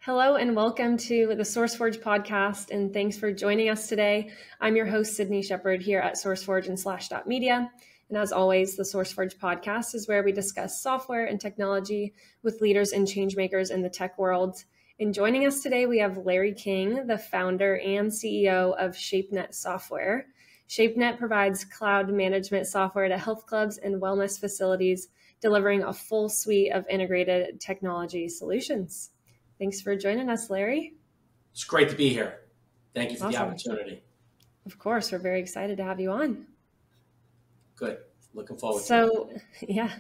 Hello and welcome to the SourceForge podcast, and thanks for joining us today. I'm your host, Sydney Shepard, here at SourceForge and Slash.media. And as always, the SourceForge podcast is where we discuss software and technology with leaders and changemakers in the tech world. And joining us today, we have Larry King, the founder and CEO of ShapeNet Software. ShapeNet provides cloud management software to health clubs and wellness facilities, delivering a full suite of integrated technology solutions. Thanks for joining us, Larry. It's great to be here. Thank you for the Awesome. opportunity. Of course, we're very excited to have you on. Good. Looking forward to it.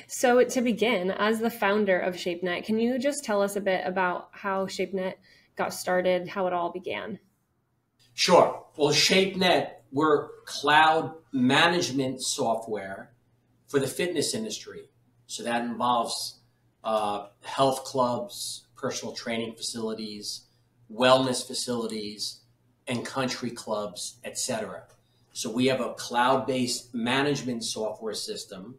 So to begin, as the founder of ShapeNet, can you just tell us a bit about how ShapeNet got started, how it all began? Sure. Well, ShapeNet, we're cloud management software for the fitness industry. So that involves health clubs, personal training facilities, wellness facilities, and country clubs, etc. So we have a cloud-based management software system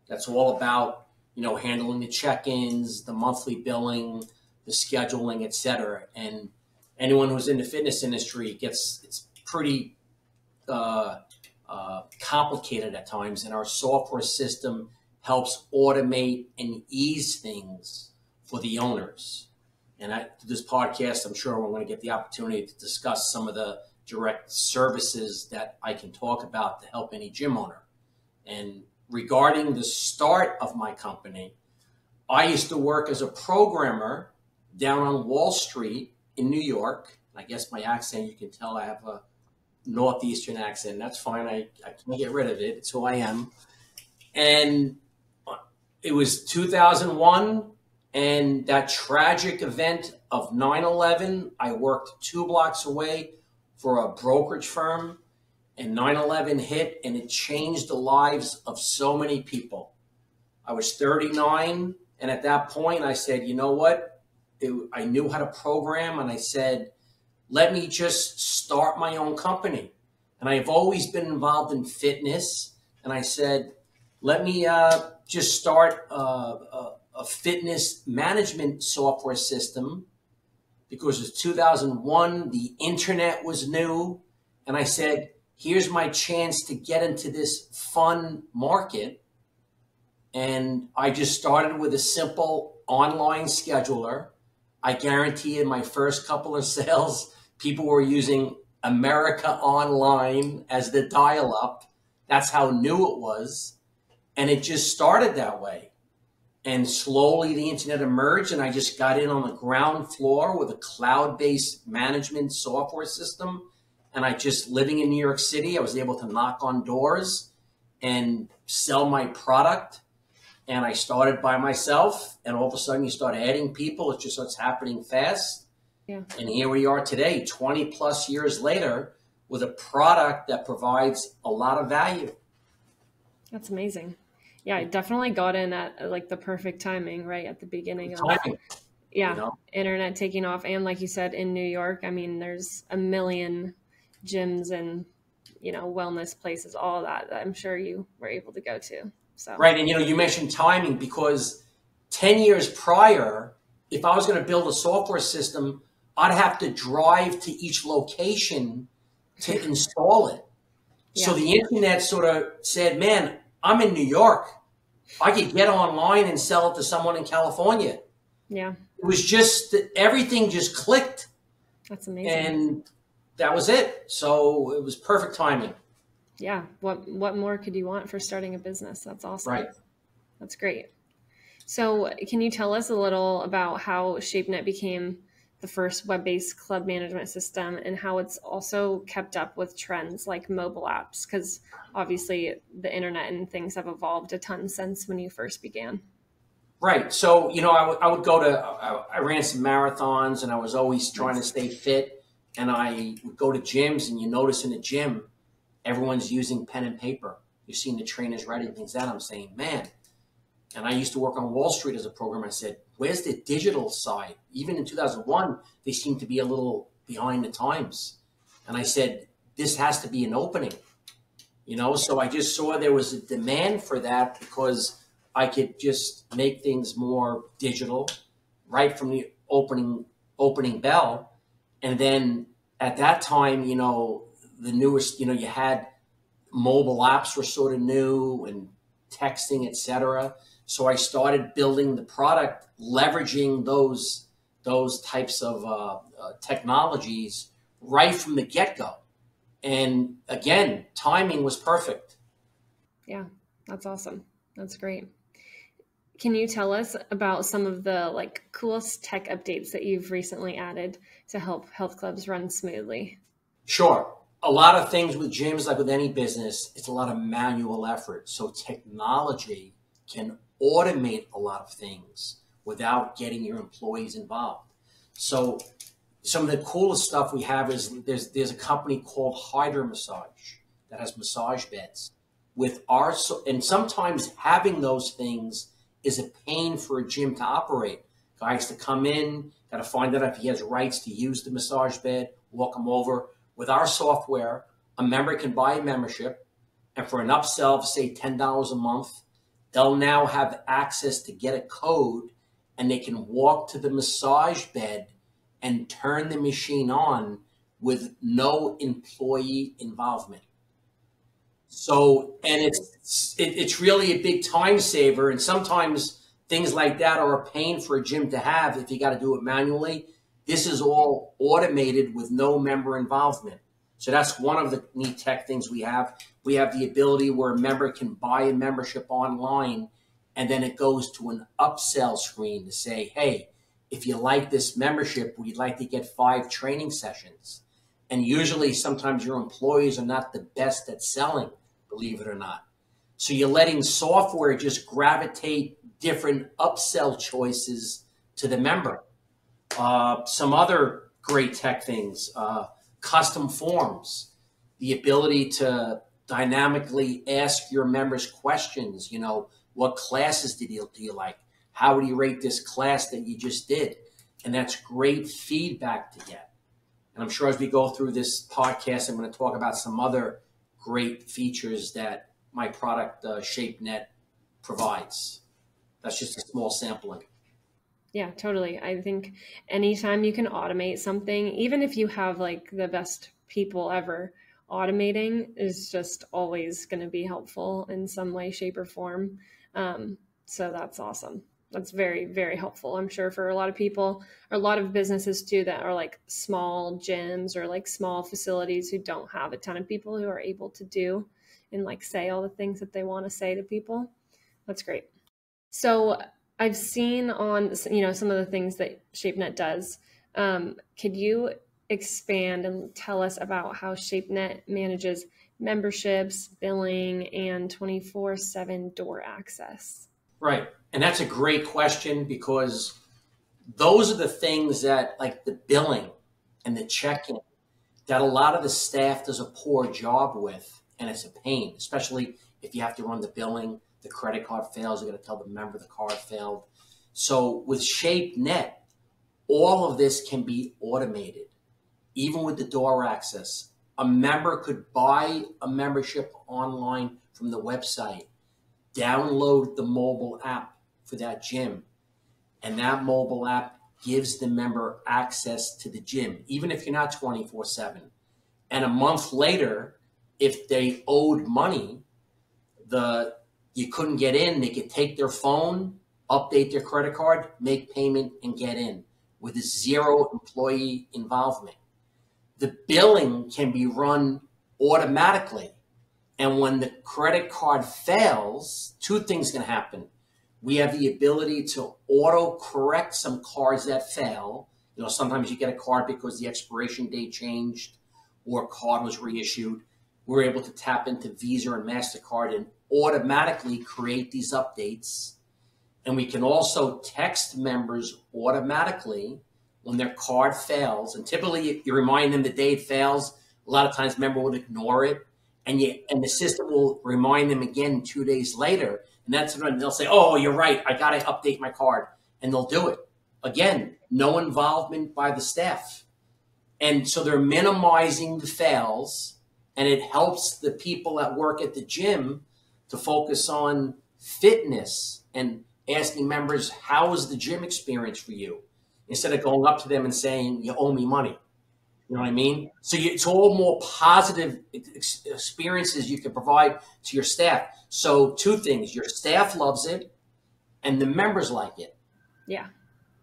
that's all about, handling the check-ins, the monthly billing, the scheduling, etc. And anyone who's in the fitness industry it's pretty complicated at times, and our software system helps automate and ease things for the owners. And this podcast, I'm sure we're going to get the opportunity to discuss some of the direct services that I can talk about to help any gym owner. And regarding the start of my company, I used to work as a programmer down on Wall Street in New York. I guess my accent, you can tell I have a Northeastern accent. That's fine. I can't get rid of it. It's who I am. And it was 2001. And that tragic event of 9/11, I worked 2 blocks away for a brokerage firm, and 9/11 hit, and it changed the lives of so many people. I was 39, and at that point, I said, you know what? I knew how to program, and I said, let me just start my own company. And I've always been involved in fitness, and I said, let me just start a fitness management software system, because it's 2001, the internet was new. And I said, here's my chance to get into this fun market. And I just started with a simple online scheduler. I guarantee in my first couple of sales, people were using America Online as the dial-up. That's how new it was. And it just started that way. And slowly the internet emerged, and I just got in on the ground floor with a cloud-based management software system. And I just, living in New York City, I was able to knock on doors and sell my product. And I started by myself, and all of a sudden you start adding people. It just starts happening fast. Yeah. And here we are today, 20 plus years later, with a product that provides a lot of value. That's amazing. Yeah, I definitely got in at like the perfect timing, right at the beginning of internet taking off. And like you said, in New York, I mean, there's a million gyms and, wellness places, all of that I'm sure you were able to go to. So right. And, you mentioned timing, because 10 years prior, if I was going to build a software system, I'd have to drive to each location to install it. Yeah. So the internet sort of said, man, I'm in New York. I could get online and sell it to someone in California. Yeah. It was just, everything just clicked. That's amazing. And that was it. So it was perfect timing. Yeah. What more could you want for starting a business? That's awesome. Right. That's great. So can you tell us a little about how ShapeNet became the first web-based club management system, and how it's also kept up with trends like mobile apps? Because obviously the internet and things have evolved a ton since when you first began. Right. So, I would go to, I ran some marathons, and I was always trying to stay fit. And I would go to gyms, and you notice in a gym, everyone's using pen and paper. You're seeing the trainers writing things down. I'm saying, man. And I used to work on Wall Street as a programmer. I said, where's the digital side? Even in 2001, they seemed to be a little behind the times. And I said, this has to be an opening. So I just saw there was a demand for that, because I could just make things more digital right from the opening opening bell. And then at that time, the newest, you had mobile apps were sort of new and texting, etc. So I started building the product, leveraging those types of technologies right from the get-go. And again, timing was perfect. Yeah, that's awesome. That's great. Can you tell us about some of the coolest tech updates that you've recently added to help health clubs run smoothly? Sure. A lot of things with gyms, like with any business, it's a lot of manual effort. So technology can automate a lot of things without getting your employees involved. So some of the coolest stuff we have is there's a company called Hydra Massage that has massage beds. And sometimes having those things is a pain for a gym to operate. Guys to come in, got to find out if he has rights to use the massage bed, walk him over. With our software, a member can buy a membership, and for an upsell of, say, $10 a month, they'll now have access to get a code, and they can walk to the massage bed and turn the machine on with no employee involvement. So, and it's really a big time saver, and sometimes things like that are a pain for a gym to have if you got to do it manually. This is all automated with no member involvement. So that's one of the neat tech things we have. We have the ability where a member can buy a membership online, and then it goes to an upsell screen to say, hey, if you like this membership, would you like to get 5 training sessions? And usually sometimes your employees are not the best at selling, believe it or not. So you're letting software just gravitate different upsell choices to the member. Some other great tech things, custom forms, the ability to dynamically ask your members questions. What classes do you like? How would you rate this class that you just did? And that's great feedback to get. And I'm sure as we go through this podcast, I'm going to talk about some other great features that my product, ShapeNet, provides. That's just a small sampling. Yeah, totally. I think anytime you can automate something, even if you have the best people ever, automating is just always going to be helpful in some way, shape, or form. So that's awesome. That's very, very helpful. I'm sure for a lot of people, or a lot of businesses too, that are small gyms or small facilities who don't have a ton of people who are able to do and say all the things that they want to say to people. That's great. So I've seen on, some of the things that ShapeNet does. Could you expand and tell us about how ShapeNet manages memberships, billing, and 24/7 door access? Right. And that's a great question, because those are the things that, like the billing and the check-in, that a lot of the staff does a poor job with, and it's a pain, especially if you have to run the billing, the credit card fails, you got to tell the member the card failed. So with ShapeNet, all of this can be automated, even with the door access. A member could buy a membership online from the website, download the mobile app for that gym, and that mobile app gives the member access to the gym, even if you're not 24/7. And a month later, if they owed money, you couldn't get in, they could take their phone, update their credit card, make payment, and get in with zero employee involvement. The billing can be run automatically. And when the credit card fails, 2 things can happen. We have the ability to auto-correct some cards that fail. Sometimes you get a card because the expiration date changed or a card was reissued. We're able to tap into Visa and MasterCard and automatically create these updates. And we can also text members automatically when their card fails. And typically you remind them the day it fails. A lot of times member would ignore it. And the system will remind them again 2 days later. And that's when they'll say, oh, you're right, I got to update my card. And they'll do it. Again, no involvement by the staff. And so they're minimizing the fails, and it helps the people that work at the gym to focus on fitness and asking members, how was the gym experience for you? instead of going up to them and saying, you owe me money. You know what I mean? So it's all more positive experiences you can provide to your staff. So two things, your staff loves it and the members like it. Yeah,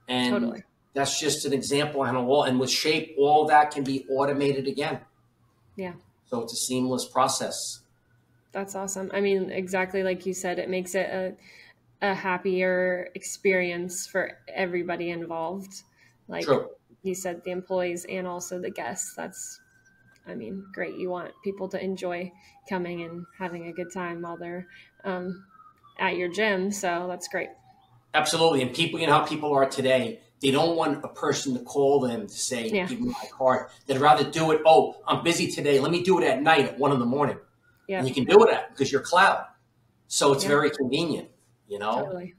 and totally. That's just an example. And with Shape, all that can be automated again. Yeah. So it's a seamless process. That's awesome. I mean, exactly like you said, it makes it a happier experience for everybody involved. Like True. You said, the employees and also the guests. That's, I mean, great. You want people to enjoy coming and having a good time while they're at your gym. So that's great. Absolutely. And people, you know how people are today. They don't want a person to call them to say, give me my card. They'd rather do it. Oh, I'm busy today. Let me do it at night at 1 a.m. Yeah. And you can do it because you're cloud. So it's very convenient, you know? Totally.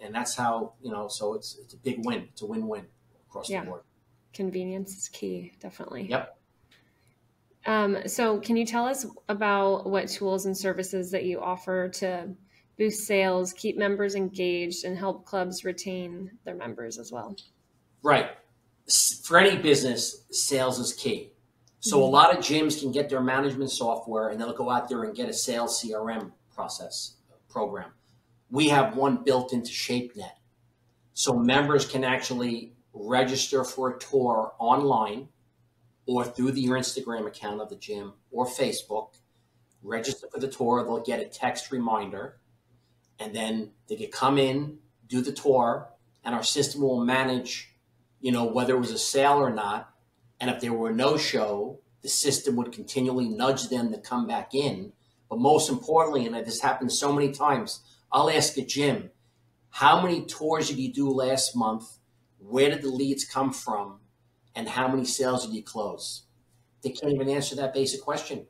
And that's how, you know, so it's a big win. It's a win-win across the board. Convenience is key, definitely. Yep. So can you tell us about what tools and services that you offer to boost sales, keep members engaged, and help clubs retain their members as well? Right. For any business, sales is key. So a lot of gyms can get their management software and they'll go out there and get a sales CRM program. We have one built into ShapeNet. So members can actually register for a tour online or through your Instagram account of the gym or Facebook, register for the tour. They'll get a text reminder. And then they could come in, do the tour, and our system will manage, you know, whether it was a sale or not. And if there were a no-show, the system would continually nudge them to come back in. But most importantly, and this happens so many times, I'll ask a gym, how many tours did you do last month? Where did the leads come from? And how many sales did you close? They can't even answer that basic question.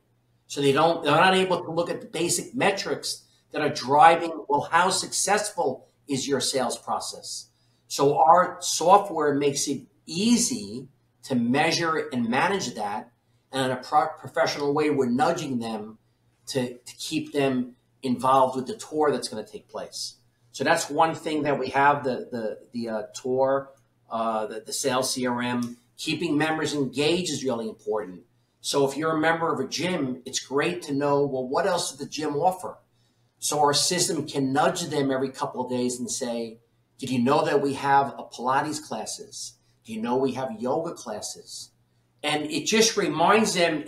So they're not able to look at the basic metrics that are driving, well, how successful is your sales process? So our software makes it easy to measure and manage that. And in a professional way, we're nudging them to keep them involved with the tour that's going to take place. So that's one thing that we have, the tour, the sales CRM. Keeping members engaged is really important. So if you're a member of a gym, it's great to know, well, what else does the gym offer? So our system can nudge them every couple of days and say, did you know that we have a Pilates classes? Do you know we have yoga classes? And it just reminds them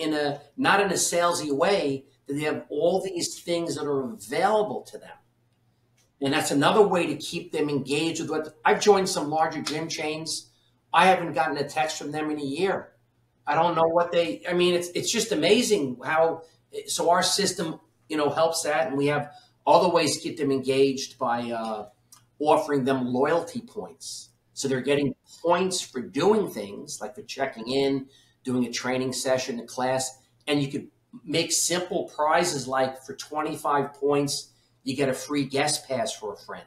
not in a salesy way, that they have all these things that are available to them. And that's another way to keep them engaged with what I've joined some larger gym chains. I haven't gotten a text from them in a year. I don't know what it's just amazing how, so our system, you know, helps that. And we have other ways to get them engaged by offering them loyalty points. So they're getting points for doing things like for checking in, doing a training session, a class, and you could make simple prizes like for 25 points, you get a free guest pass for a friend.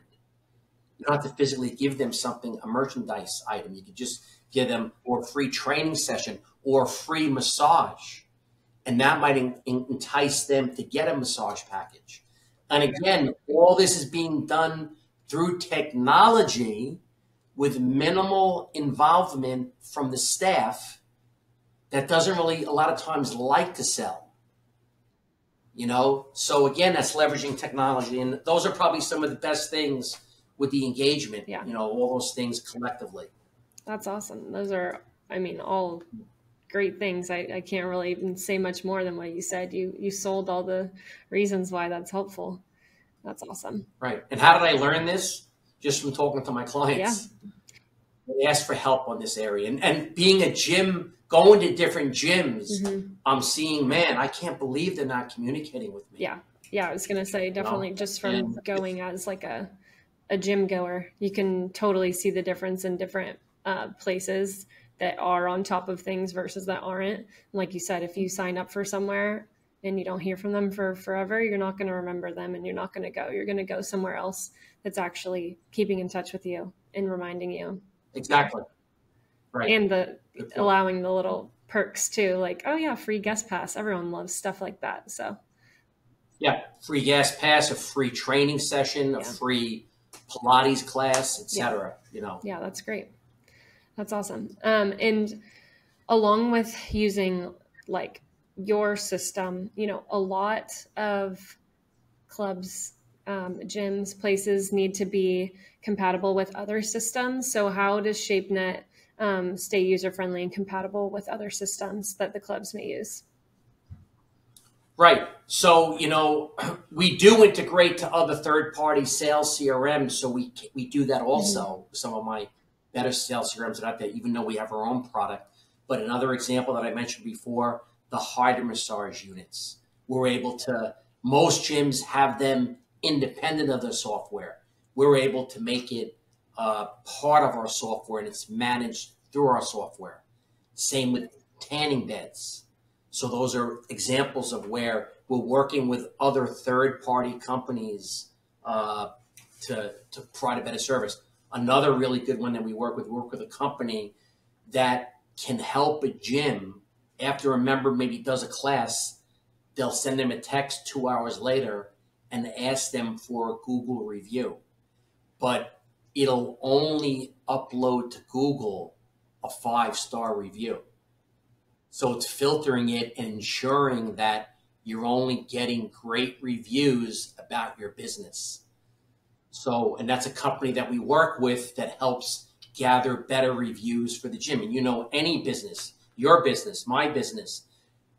You don't have to physically give them something, a merchandise item. You could just give them or a free training session or a free massage. And that might entice them to get a massage package. And again, all this is being done through technology with minimal involvement from the staff that doesn't really a lot of times like to sell. You know, so again, that's leveraging technology. And those are probably some of the best things with the engagement, you know, all those things collectively. That's awesome. Those are, I mean, all great things. I can't really even say much more than what you said. You sold all the reasons why that's helpful. That's awesome. Right. And how did I learn this? Just from talking to my clients. Yeah. They asked for help on this area. And being a gym, going to different gyms, I'm seeing, man, I can't believe they're not communicating with me. Yeah. Yeah, I was going to say, definitely just from going as like a gym goer, you can totally see the difference in different places that are on top of things versus that aren't. And like you said, if you sign up for somewhere and you don't hear from them for forever, you're not going to remember them and you're not going to go. You're going to go somewhere else that's actually keeping in touch with you and reminding you. Exactly. Right. And allowing the little perks too, like, oh yeah, free guest pass. Everyone loves stuff like that. So yeah, free guest pass, a free training session, a free Pilates class, etc. You know. Yeah, that's great. That's awesome. And along with using like your system, a lot of clubs, gyms, places need to be compatible with other systems. So how does ShapeNet stay user-friendly and compatible with other systems that the clubs may use? Right. So, we do integrate to other third-party sales CRMs. So we do that also. Some of my better sales CRMs are out there, even though we have our own product. But another example that I mentioned before, the hydro massage units. We're able to, most gyms have them independent of their software. We're able to make it part of our software, and it's managed through our software. Same with tanning beds. So those are examples of where we're working with other third-party companies to provide a better service. Another really good one that we work with a company that can help a gym after a member maybe does a class. They'll send them a text 2 hours later and ask them for a Google review. But it'll only upload to Google a 5-star review. So it's filtering it and ensuring that you're only getting great reviews about your business. So, and that's a company that we work with that helps gather better reviews for the gym. And any business, your business, my business,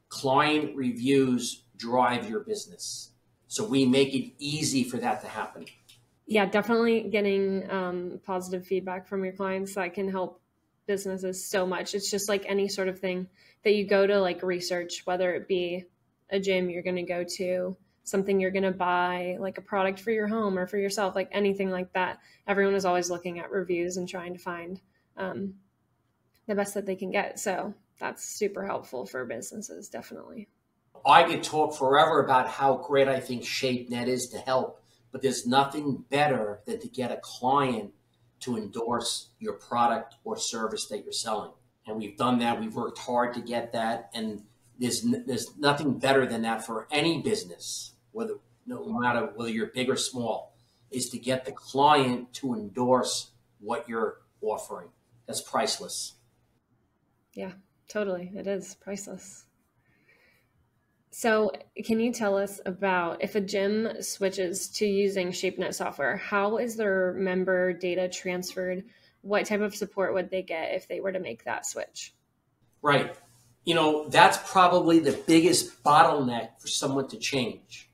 client reviews drive your business. So we make it easy for that to happen. Yeah, definitely getting positive feedback from your clients that can help businesses so much. It's just like any sort of thing that you go to like research, whether it be a gym you're going to go to, something you're going to buy, like a product for your home or for yourself, like anything like that. Everyone is always looking at reviews and trying to find the best that they can get. So that's super helpful for businesses, definitely. I could talk forever about how great I think ShapeNet is to help, but there's nothing better than to get a client to endorse your product or service that you're selling. And we've done that. We've worked hard to get that. And there's nothing better than that for any business, no matter whether you're big or small, is to get the client to endorse what you're offering. That's priceless. Yeah, totally. It is priceless. So can you tell us about if a gym switches to using ShapeNet software, how is their member data transferred? What type of support would they get if they were to make that switch? Right. That's probably the biggest bottleneck for someone to change.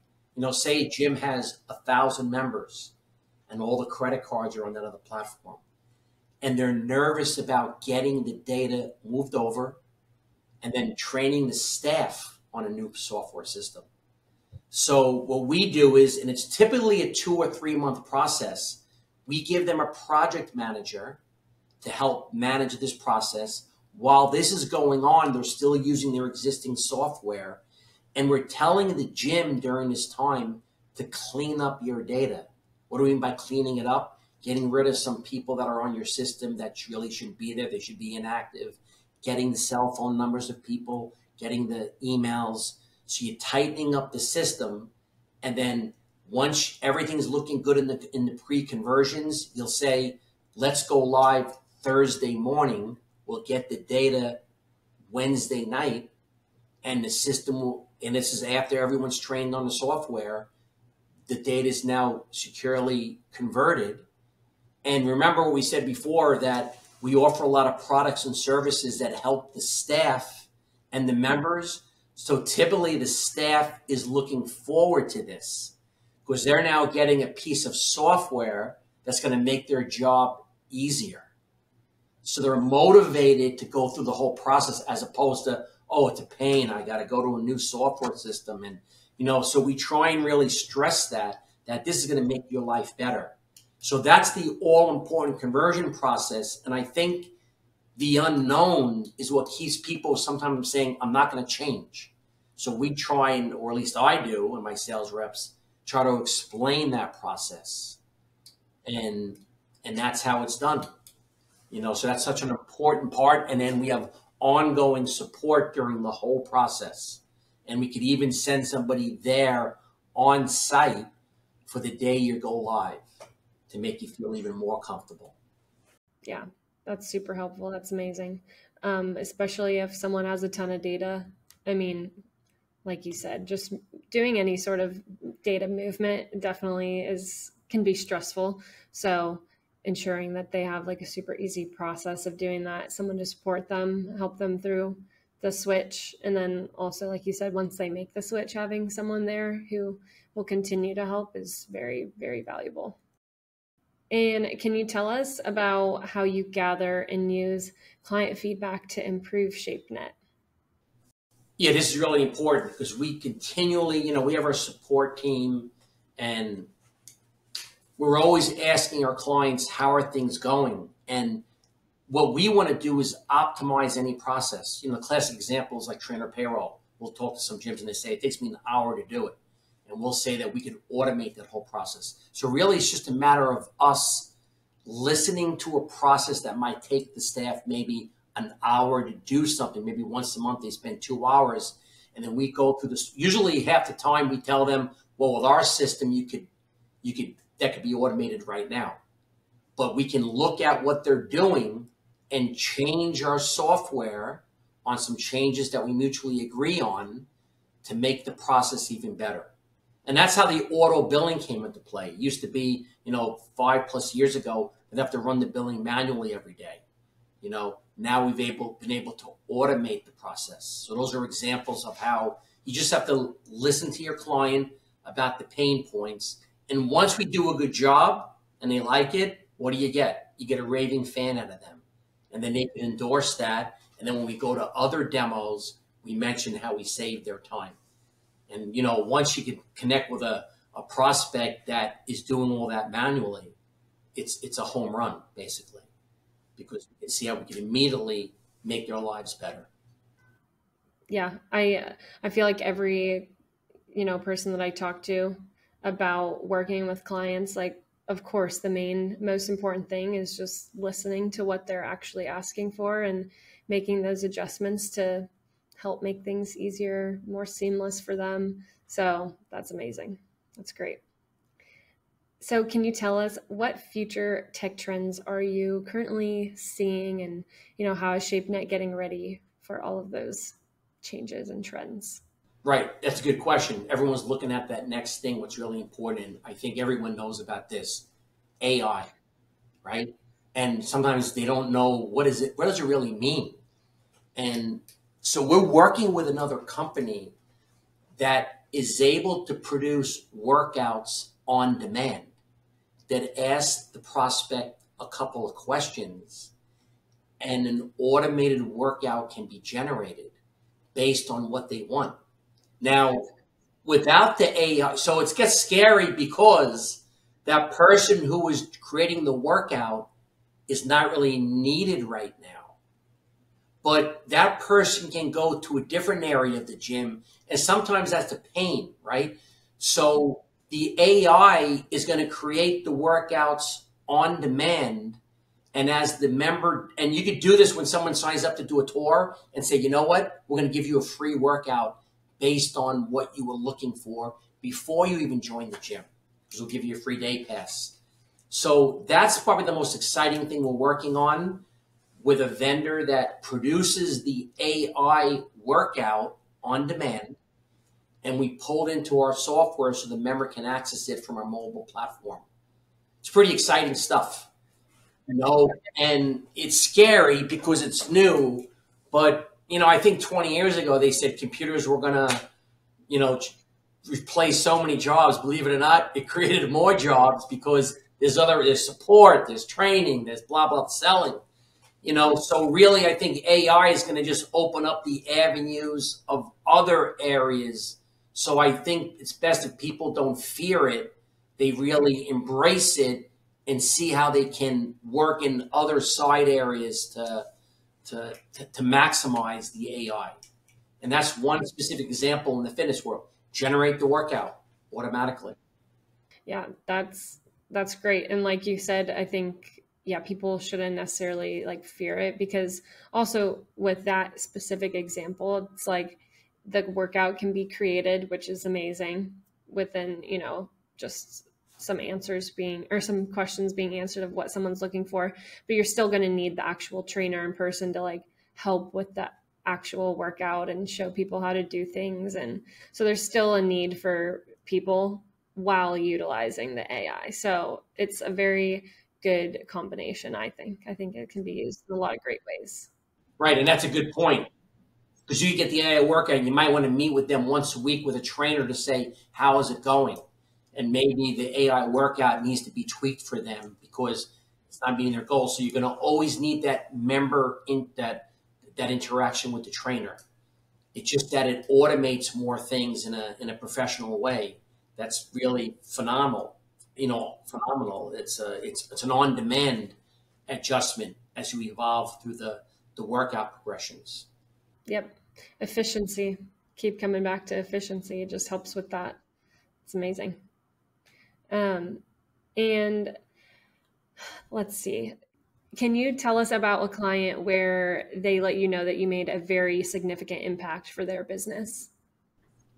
Say a gym has 1,000 members and all the credit cards are on that other platform. And they're nervous about getting the data moved over and then training the staff on a new software system. So what we do is, and it's typically a 2 or 3 month process, we give them a project manager to help manage this process. While this is going on, they're still using their existing software. And we're telling the gym during this time to clean up your data. What do we mean by cleaning it up? Getting rid of some people that are on your system that really shouldn't be there. They should be inactive. Getting the cell phone numbers of people, getting the emails. So you're tightening up the system. And then once everything's looking good in the pre-conversions, you'll say, let's go live Thursday morning. We'll get the data Wednesday night, and the system will, and this is after everyone's trained on the software, the data is now securely converted. And remember what we said before, that we offer a lot of products and services that help the staff and the members. So typically the staff is looking forward to this because they're now getting a piece of software that's going to make their job easier. So they're motivated to go through the whole process as opposed to, oh, it's a pain. I got to go to a new software system. And, so we try and really stress that this is going to make your life better. So that's the all-important conversion process. And I think the unknown is what keeps people sometimes saying, I'm not going to change. So we try and, or at least I do, and my sales reps try to explain that process. And that's how it's done. So that's such an important part. And then we have ongoing support during the whole process. And we could even send somebody there on site for the day you go live to make you feel even more comfortable. Yeah, That's super helpful. That's amazing. Especially if someone has a ton of data. I mean, like you said, just doing any sort of data movement definitely can be stressful. So ensuring that they have like a super easy process of doing that, someone to support them, help them through the switch. And then also, like you said, once they make the switch, having someone there who will continue to help is very, very valuable. And can you tell us about how you gather and use client feedback to improve ShapeNet? Yeah, this is really important because we continually, we have our support team, and we're always asking our clients, how are things going? And what we want to do is optimize any process. Classic examples like trainer payroll. We'll talk to some gyms and they say, it takes me an hour to do it. And we'll say that we could automate that whole process. So really, it's just a matter of us listening to a process that might take the staff maybe an hour to do something. Maybe once a month they spend 2 hours, and then we go through this. Usually half the time we tell them, well, with our system, that could be automated right now. But we can look at what they're doing and change our software on some changes that we mutually agree on to make the process even better. And that's how the auto billing came into play. It used to be, 5+ years ago, we'd have to run the billing manually every day. Now we've been able to automate the process. So those are examples of how you just have to listen to your client about the pain points. And once we do a good job and they like it, what do you get? You get a raving fan out of them. And then they can endorse that. And then when we go to other demos, we mention how we saved their time. And, once you can connect with a prospect that is doing all that manually, it's a home run, basically, because we can see how we can immediately make their lives better. Yeah, I feel like every, person that I talk to about working with clients, like, of course, the most important thing is just listening to what they're actually asking for and making those adjustments to help make things easier, more seamless for them. So that's amazing. That's great. So can you tell us what future tech trends are you currently seeing, and, how is ShapeNet getting ready for all of those changes and trends? Right. That's a good question. Everyone's looking at that next thing, what's really important. I think everyone knows about this, AI, right? And sometimes they don't know what does it really mean? And so we're working with another company that is able to produce workouts on demand that ask the prospect a couple of questions, and an automated workout can be generated based on what they want. Now, without the AI, so it gets scary because that person who is creating the workout is not really needed right now. But that person can go to a different area of the gym, and sometimes that's the pain, right? So the AI is going to create the workouts on demand. And as the member, and you could do this when someone signs up to do a tour and say, you know what, we're going to give you a free workout based on what you were looking for before you even joined the gym, because we'll give you a free day pass. So that's probably the most exciting thing we're working on, with a vendor that produces the AI workout on demand, and we pull it into our software so the member can access it from our mobile platform. It's pretty exciting stuff, and it's scary because it's new, but I think 20 years ago they said computers were going to, replace so many jobs. Believe it or not, it created more jobs because there's support, there's training, there's blah, blah, selling. So really, I think AI is going to just open up the avenues of other areas. So I think it's best if people don't fear it, they really embrace it and see how they can work in other side areas to maximize the AI. And that's one specific example in the fitness world. Generate the workout automatically. Yeah, that's great. And like you said, I think, yeah, people shouldn't necessarily fear it, because also with that specific example, it's like the workout can be created, which is amazing, within, just some answers being, or some questions being answered of what someone's looking for, but you're still going to need the actual trainer in person to like help with the actual workout and show people how to do things. And so there's still a need for people while utilizing the AI. So it's a very good combination, I think. I think it can be used in a lot of great ways. Right, and that's a good point. Because you get the AI workout, and you might want to meet with them once a week with a trainer to say, how is it going? And maybe the AI workout needs to be tweaked for them because it's not meeting their goals. So you're going to always need that member in that interaction with the trainer. It's just that it automates more things in a professional way. That's really phenomenal. Phenomenal. It's an on-demand adjustment as you evolve through the workout progressions. Yep. Efficiency. Keep coming back to efficiency. It just helps with that. It's amazing. And let's see. Can you tell us about a client where they let you know that you made a very significant impact for their business?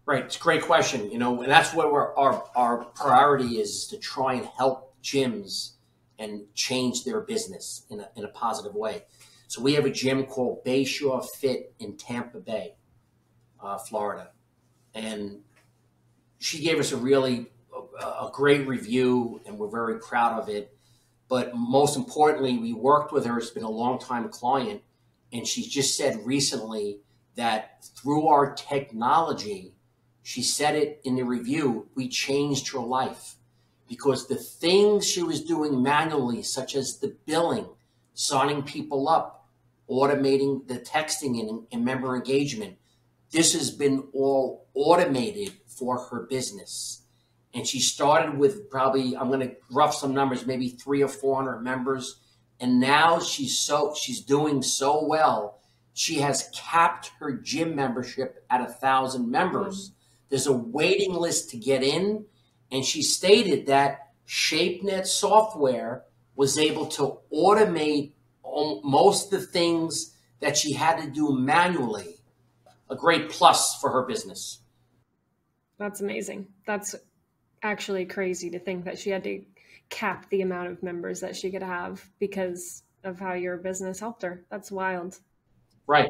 Right. It's a great question. And that's what our priority is to try and help gyms and change their business in a positive way. So we have a gym called Bayshore Fit in Tampa Bay, Florida. And she gave us a great review, and we're very proud of it. But most importantly, we worked with her. It's been a long-time client. And she just said recently that through our technology, she said it in the review, we changed her life. Because the things she was doing manually, such as the billing, signing people up, automating the texting and member engagement, this has been all automated for her business. And she started with probably, I'm going to rough some numbers, maybe 300 or 400 members. And now she's doing so well. She has capped her gym membership at 1,000 members. There's a waiting list to get in. And she stated that ShapeNet software was able to automate most of the things that she had to do manually. A great plus for her business. That's amazing. That's actually crazy to think that she had to cap the amount of members that she could have because of how your business helped her. That's wild. Right.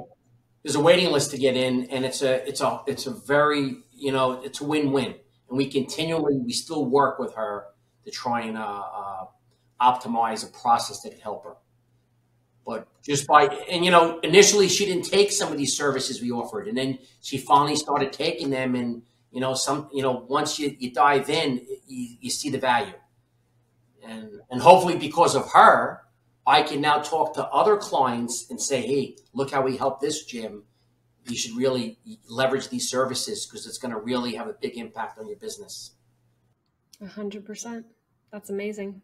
There's a waiting list to get in, and it's a very, it's a win-win. And we still work with her to try and optimize a process that could help her. But initially she didn't take some of these services we offered, and then she finally started taking them. And once you dive in, you see the value, and hopefully because of her, I can now talk to other clients and say, hey, look how we help this gym. You should really leverage these services because it's going to really have a big impact on your business. 100%. That's amazing.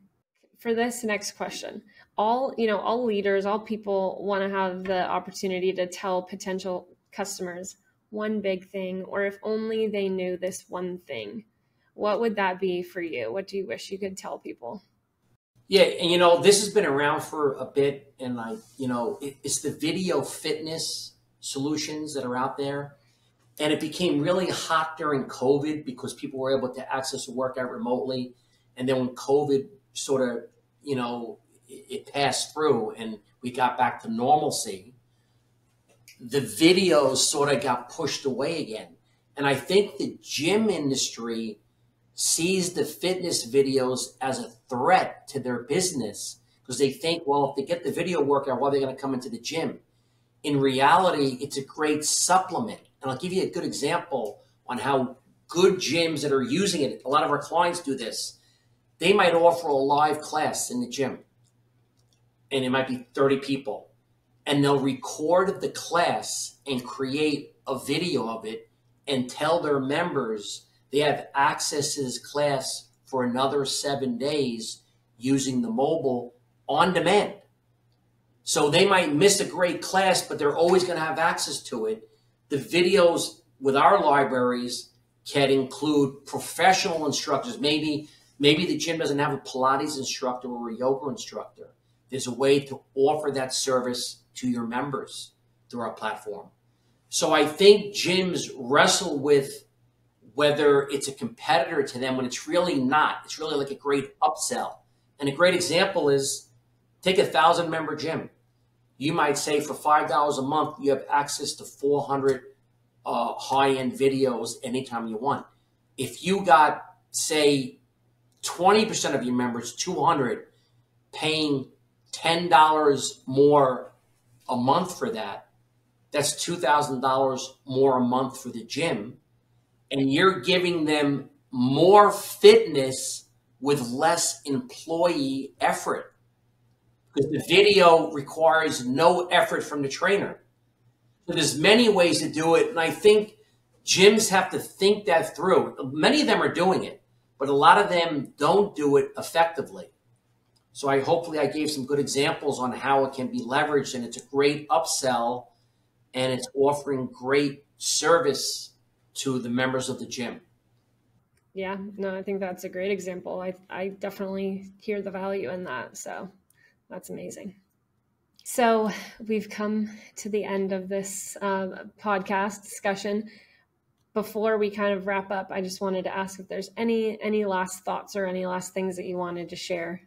For this next question, all leaders, all people want to have the opportunity to tell potential customers one big thing, or if only they knew this one thing. What would that be for you? What do you wish you could tell people? Yeah, and this has been around for a bit, and it's the video fitness solutions that are out there. And it became really hot during COVID because people were able to access a workout remotely. And then when COVID sort of, it passed through and we got back to normalcy, the videos sort of got pushed away again. And I think the gym industry sees the fitness videos as a threat to their business because they think, well, if they get the video workout, why are they going to come into the gym? In reality, it's a great supplement. And I'll give you a good example on how good gyms that are using it, a lot of our clients do this. They might offer a live class in the gym, and it might be 30 people. And they'll record the class and create a video of it and tell their members they have access to this class for another 7 days using the mobile on demand. So they might miss a great class, but they're always going to have access to it. The videos with our libraries can include professional instructors. Maybe the gym doesn't have a Pilates instructor or a yoga instructor. There's a way to offer that service to your members through our platform. So I think gyms wrestle with whether it's a competitor to them when it's really not. It's really like a great upsell. And a great example is take a 1,000-member gym. You might say for $5 a month, you have access to 400 high-end videos anytime you want. If you got, say, 20% of your members, 200, paying $10 more a month for that, that's $2,000 more a month for the gym. And you're giving them more fitness with less employee effort, because the video requires no effort from the trainer. So there's many ways to do it. And I think gyms have to think that through. Many of them are doing it, but a lot of them don't do it effectively. So hopefully I gave some good examples on how it can be leveraged, and it's a great upsell, and it's offering great service to the members of the gym. Yeah, no, I think that's a great example. I definitely hear the value in that. So that's amazing. So we've come to the end of this podcast discussion. Before we kind of wrap up, I just wanted to ask if there's any last thoughts or any last things that you wanted to share.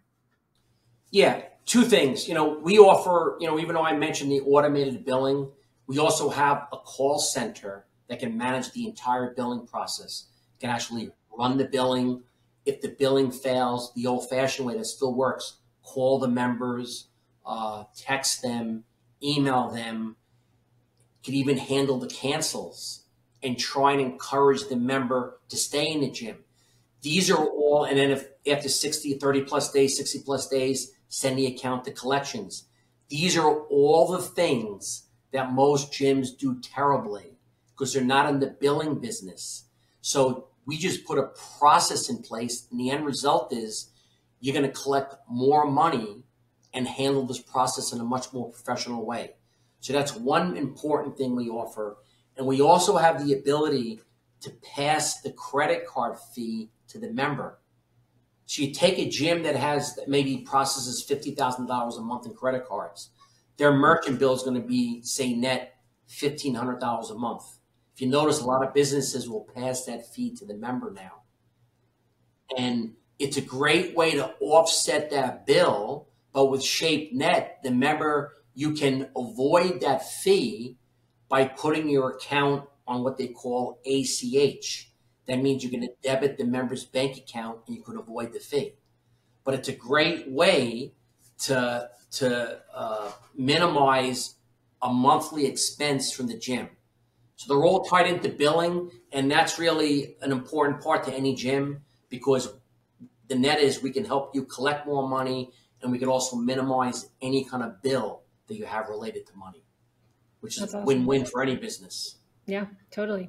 Yeah, two things. We offer, even though I mentioned the automated billing, we also have a call center that can manage the entire billing process. It can actually run the billing. If the billing fails, the old-fashioned way that still works, call the members, text them, email them, can even handle the cancels and try and encourage the member to stay in the gym. These are all, and then if after 30 plus days, 60 plus days, send the account to collections. These are all the things that most gyms do terribly because they're not in the billing business. So we just put a process in place, and the end result is you're going to collect more money and handle this process in a much more professional way. So that's one important thing we offer. And we also have the ability to pass the credit card fee to the member. So you take a gym that maybe processes $50,000 a month in credit cards. Their merchant bill is going to be, say, net $1,500 a month. If you notice, a lot of businesses will pass that fee to the member now. And it's a great way to offset that bill. But with ShapeNet, the member, you can avoid that fee by putting your account on what they call ACH. That means you're going to debit the member's bank account and you could avoid the fee. But it's a great way to minimize a monthly expense from the gym. So they're all tied into billing, and that's really an important part to any gym, because the net is we can help you collect more money, and we can also minimize any kind of bill that you have related to money, which is a win-win for any business. Yeah, totally.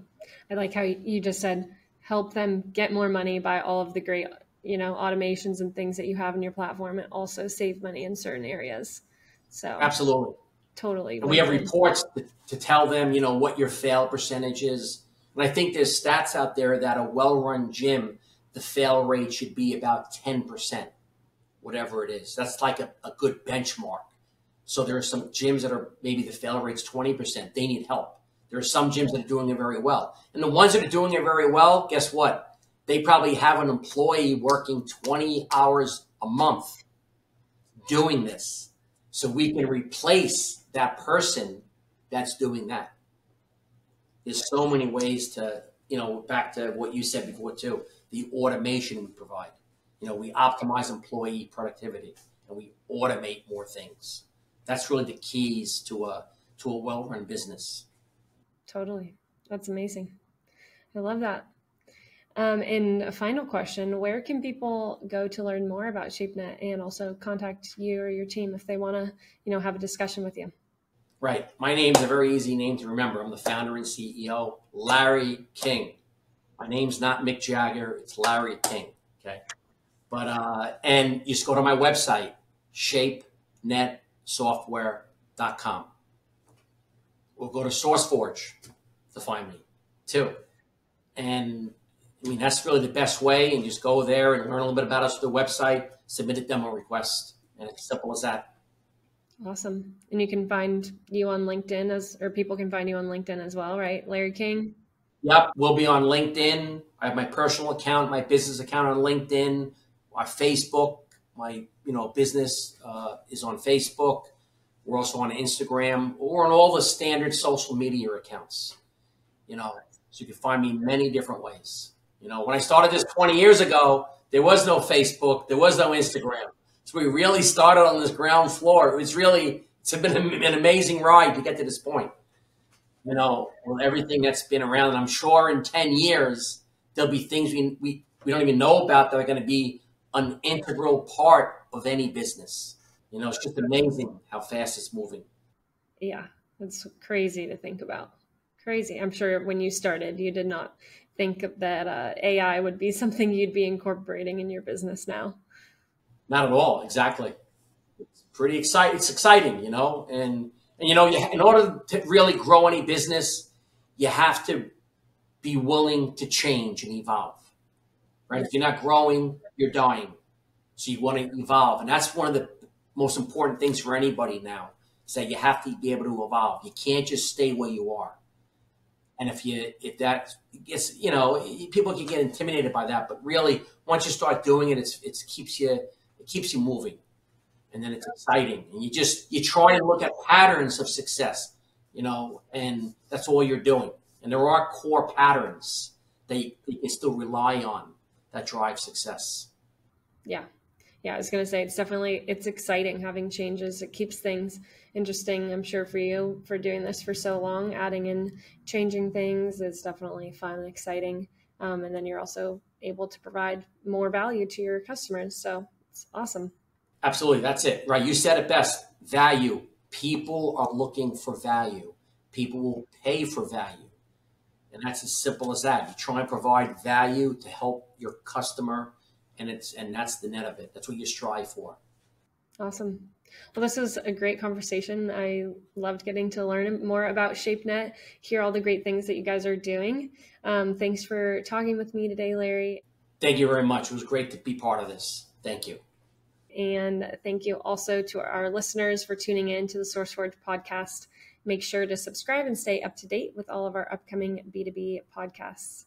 I like how you just said, help them get more money by all of the great, automations and things that you have in your platform, and also save money in certain areas. So absolutely. Totally. And we have reports to tell them, what your fail percentage is. And I think there's stats out there that a well-run gym, the fail rate should be about 10%, whatever it is. That's like a good benchmark. So there are some gyms that are maybe the fail rate's 20%. They need help. There are some gyms that are doing it very well. And the ones that are doing it very well, guess what? They probably have an employee working 20 hours a month doing this. So we can replace that person that's doing that. There's so many ways to, back to what you said before too, the automation we provide. We optimize employee productivity and we automate more things. That's really the keys to a well-run business. Totally. That's amazing. I love that. And a final question, where can people go to learn more about ShapeNet and also contact you or your team if they want to, have a discussion with you? Right. My name's a very easy name to remember. I'm the founder and CEO, Larry King. My name's not Mick Jagger. It's Larry King. Okay. But, and you just go to my website, ShapeNetSoftware.com. Or go to SourceForge to find me too. And that's really the best way. And just go there and learn a little bit about us through the website, submit a demo request. And it's simple as that. Awesome. And you can find you on LinkedIn or people can find you on LinkedIn as well, right? Larry King? Yep, we'll be on LinkedIn. I have my personal account, my business account on LinkedIn, our Facebook. My business is on Facebook. We're also on Instagram. We're on all the standard social media accounts. So you can find me many different ways. When I started this 20 years ago, there was no Facebook, there was no Instagram. So we really started on this ground floor. It's been an amazing ride to get to this point. With everything that's been around. And I'm sure in 10 years, there'll be things we don't even know about that are going to be an integral part of any business. It's just amazing how fast it's moving. Yeah, it's crazy to think about. Crazy. I'm sure when you started, you did not think that AI would be something you'd be incorporating in your business now. Not at all. Exactly. It's pretty exciting. It's exciting, and in order to really grow any business, you have to be willing to change and evolve, right? If you're not growing, you're dying. So you want to evolve. And that's one of the most important things for anybody now, is that you have to be able to evolve. You can't just stay where you are. And if that gets, people can get intimidated by that, but really once you start doing it, it keeps you moving. And then it's exciting. And you try and look at patterns of success, and that's all you're doing. And there are core patterns that you can still rely on that drive success. Yeah. Yeah, I was going to say, it's exciting having changes. It keeps things interesting, I'm sure, for you for doing this for so long. Adding in changing things is definitely fun and exciting. And then you're also able to provide more value to your customers. So it's awesome. Absolutely. That's it. Right. You said it best. Value. People are looking for value. People will pay for value. And that's as simple as that. You try and provide value to help your customer, and that's the net of it. That's what you strive for. Awesome. Well, this was a great conversation. I loved getting to learn more about ShapeNet, hear all the great things that you guys are doing. Thanks for talking with me today, Larry. Thank you very much. It was great to be part of this. Thank you. And thank you also to our listeners for tuning in to the SourceForge podcast. Make sure to subscribe and stay up to date with all of our upcoming B2B podcasts.